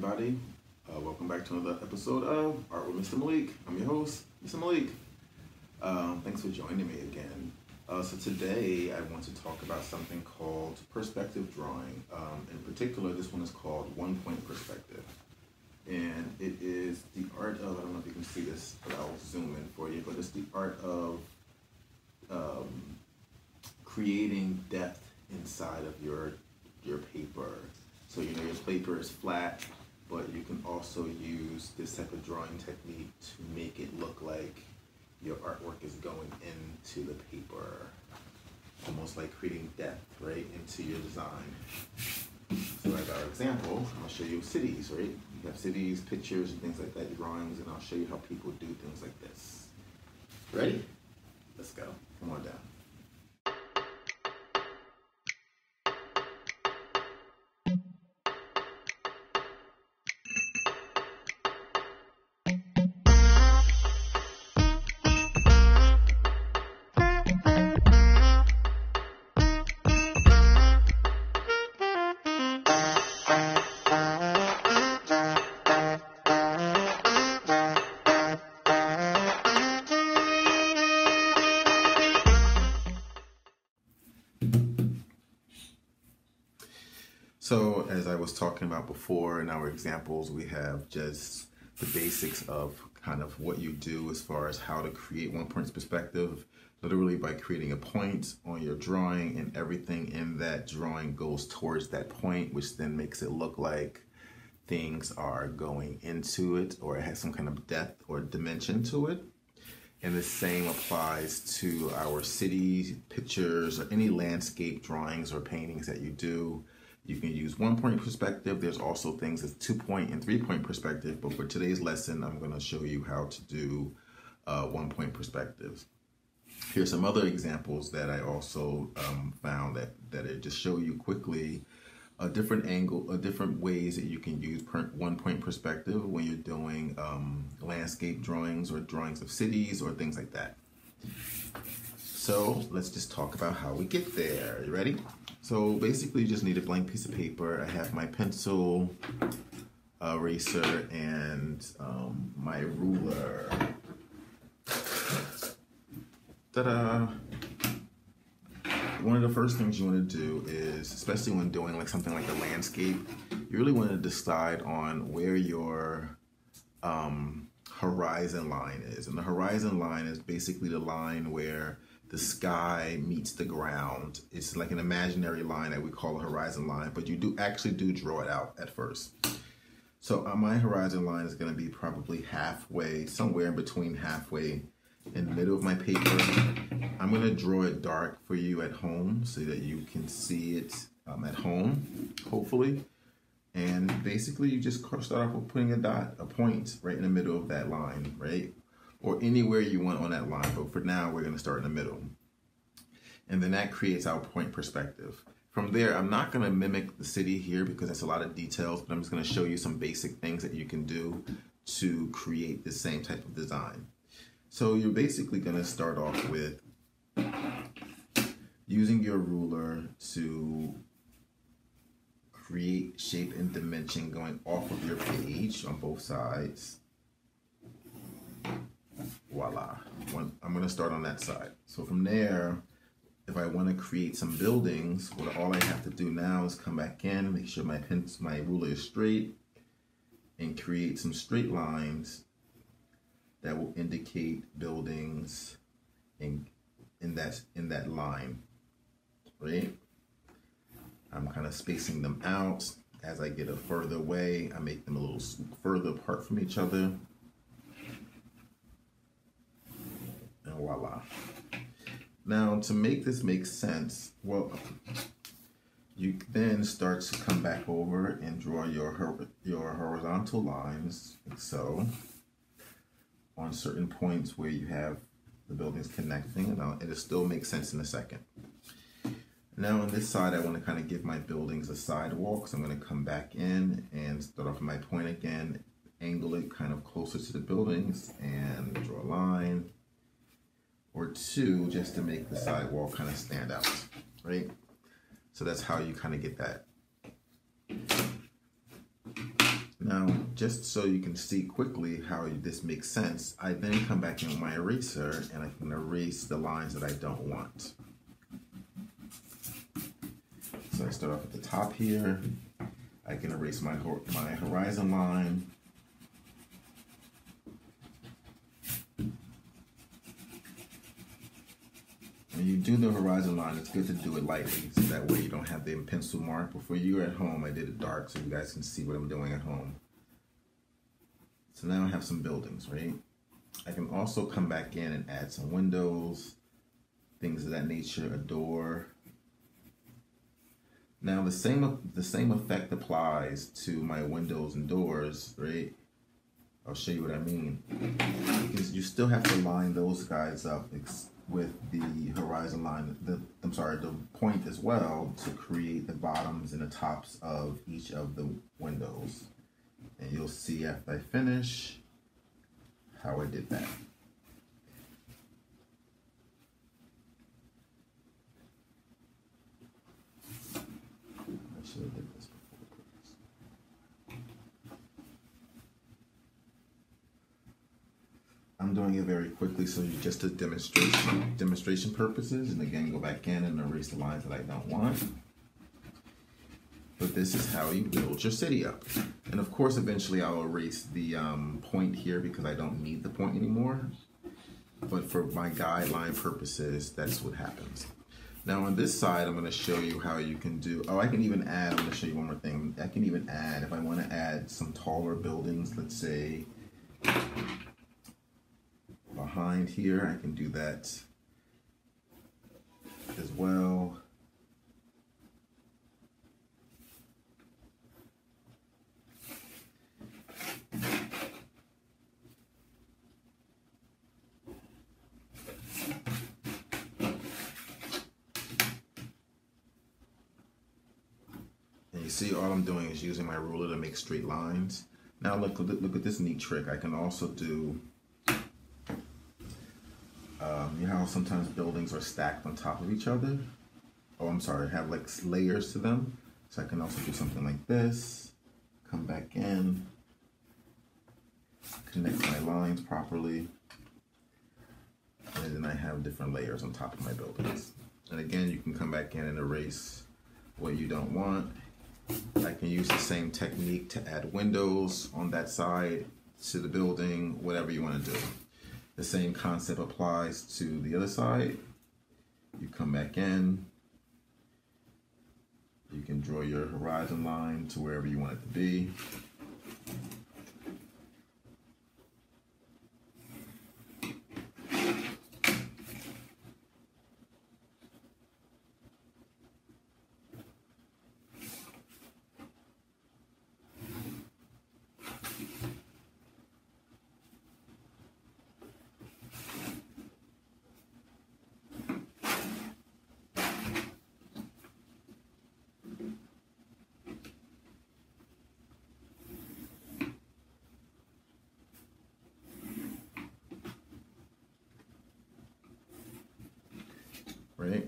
everybody. Welcome back to another episode of Art with Mr. Malik. I'm your host, Mr. Malik. Thanks for joining me again. So today I want to talk about something called perspective drawing. In particular, this one is called one-point perspective. And it is the art of, I don't know if you can see this, but I'll zoom in for you, but it's the art of creating depth inside of your paper. So your paper is flat, but you can also use this type of drawing technique to make it look like your artwork is going into the paper. Almost like creating depth, right, into your design. So as our example, I'll show you cities, right? You have cities, pictures, and things like that, drawings, and I'll show you how people do things like this. Ready? Let's go. Come on down. So as I was talking about before in our examples, we have just the basics of kind of what you do as far as how to create one-point perspective, literally by creating a point on your drawing, and everything in that drawing goes towards that point, which then makes it look like things are going into it, or it has some kind of depth or dimension to it. And the same applies to our city pictures or any landscape drawings or paintings that you do. You can use one-point perspective. There's also things as 2-point and 3-point perspective, but for today's lesson, I'm going to show you how to do one-point perspectives. Here's some other examples that I also found that just show you quickly a different angle, different ways that you can use one-point perspective when you're doing landscape drawings or drawings of cities or things like that. So let's just talk about how we get there. You ready? So basically you just need a blank piece of paper. I have my pencil, eraser, and my ruler. Ta-da! One of the first things you want to do is, especially when doing like something like a landscape, you really want to decide on where your horizon line is. And the horizon line is basically the line where the sky meets the ground. It's like an imaginary line that we call a horizon line, but you actually draw it out at first. So my horizon line is going to be probably halfway, somewhere in between halfway in the middle of my paper. I'm going to draw it dark for you at home so that you can see it at home, hopefully. And basically you just start off with putting a point right in the middle of that line, right? Or anywhere you want on that line, but for now we're going to start in the middle. And then that creates our point perspective. From there, I'm not going to mimic the city here because that's a lot of details, but I'm just going to show you some basic things that you can do to create the same type of design. So you're basically going to start off with using your ruler to create shape and dimension going off of your page on both sides. Voila. I'm going to start on that side. So from there, if I want to create some buildings, all I have to do now is come back in, make sure my ruler is straight, and create some straight lines that will indicate buildings in that line, right? I'm kind of spacing them out. As I get further away, I make them a little further apart from each other. And voila. Now, to make this make sense, well, you then start to come back over and draw your horizontal lines, like so, on certain points where you have the buildings connecting, and it'll still make sense in a second. Now on this side, I want to kind of give my buildings a sidewalk, so I'm going to come back in and start off my point again, angle it kind of closer to the buildings, and draw a line or two just to make the sidewalk kind of stand out, right? So that's how you kind of get that. Now, just so you can see quickly how this makes sense, I then come back in with my eraser and I can erase the lines that I don't want. So I start off at the top here. I can erase my horizon line. When you do the horizon line, it's good to do it lightly, so that way you don't have the pencil mark. But for you at home, I did it dark so you guys can see what I'm doing at home. So now I have some buildings, right? I can also come back in and add some windows, things of that nature, a door. Now the same effect applies to my windows and doors, right? I'll show you what I mean. Because you still have to line those guys up with the horizon line, the point as well, to create the bottoms and the tops of each of the windows. And you'll see after I finish how I did that. I should have did this before. I'm doing it very quickly, so you just a demonstration purposes, and again go back in and erase the lines that I don't want. But this is how you build your city up. And of course, eventually I'll erase the point here because I don't need the point anymore. But for my guideline purposes, that's what happens. Now on this side, I'm going to show you how you can do, I can even add, I'm going to show you one more thing. I can even add, if I want to add some taller buildings, let's say behind here, I can do that as well. And you see, all I'm doing is using my ruler to make straight lines. Now look at this neat trick. I can also do, you know how sometimes buildings are stacked on top of each other? Oh, I'm sorry, have like layers to them. So I can also do something like this, come back in, connect my lines properly, and then I have different layers on top of my buildings. And again, you can come back in and erase what you don't want. I can use the same technique to add windows on that side to the building, whatever you want to do. The same concept applies to the other side. You come back in, you can draw your horizon line to wherever you want it to be. Right?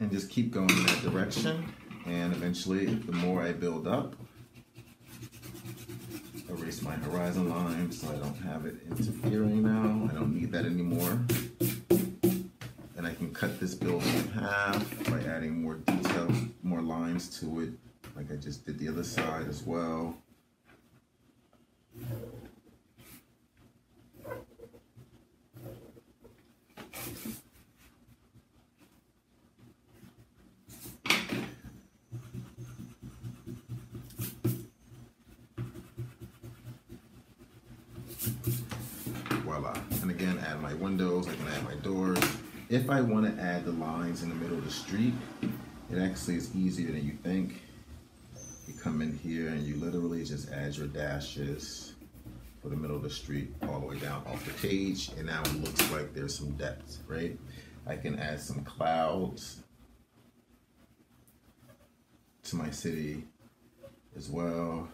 And just keep going in that direction, and eventually the more I build up, erase my horizon line so I don't have it interfering now. I don't need that anymore. And I can cut this building in half by adding more details, more lines to it, like I just did the other side as well. Voila. And again, add my windows, I can add my doors. If I want to add the lines in the middle of the street, it actually is easier than you think. You come in here and you literally just add your dashes for the middle of the street all the way down off the page, and now it looks like there's some depth, right? I can add some clouds to my city as well.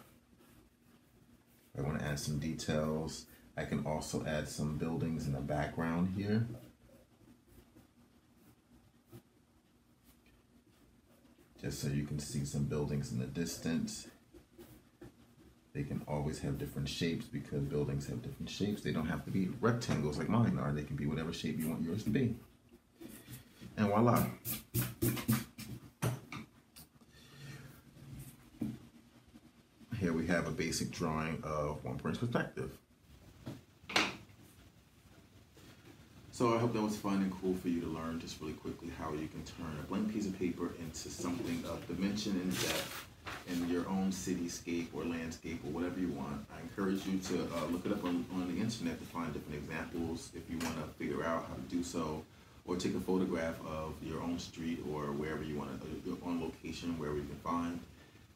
I want to add some details. I can also add some buildings in the background here. just so you can see some buildings in the distance. They can always have different shapes because buildings have different shapes. They don't have to be rectangles like mine are. They can be whatever shape you want yours to be. And voila. Here we have a basic drawing of one-point perspective. So I hope that was fun and cool for you to learn just really quickly how you can turn a blank piece of paper into something of dimension and depth in your own cityscape or landscape or whatever you want. I encourage you to look it up on the internet to find different examples if you want to figure out how to do so, or take a photograph of your own street or wherever you want to, your own location, wherever you can find,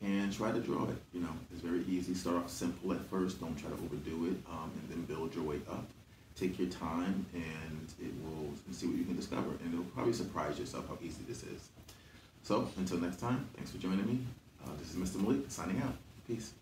and try to draw it. You know, it's very easy. Start off simple at first. Don't try to overdo it, and then build your way up. Take your time, and see what you can discover, and it'll probably surprise yourself how easy this is. So until next time, thanks for joining me. This is Mr. Malik signing out. Peace.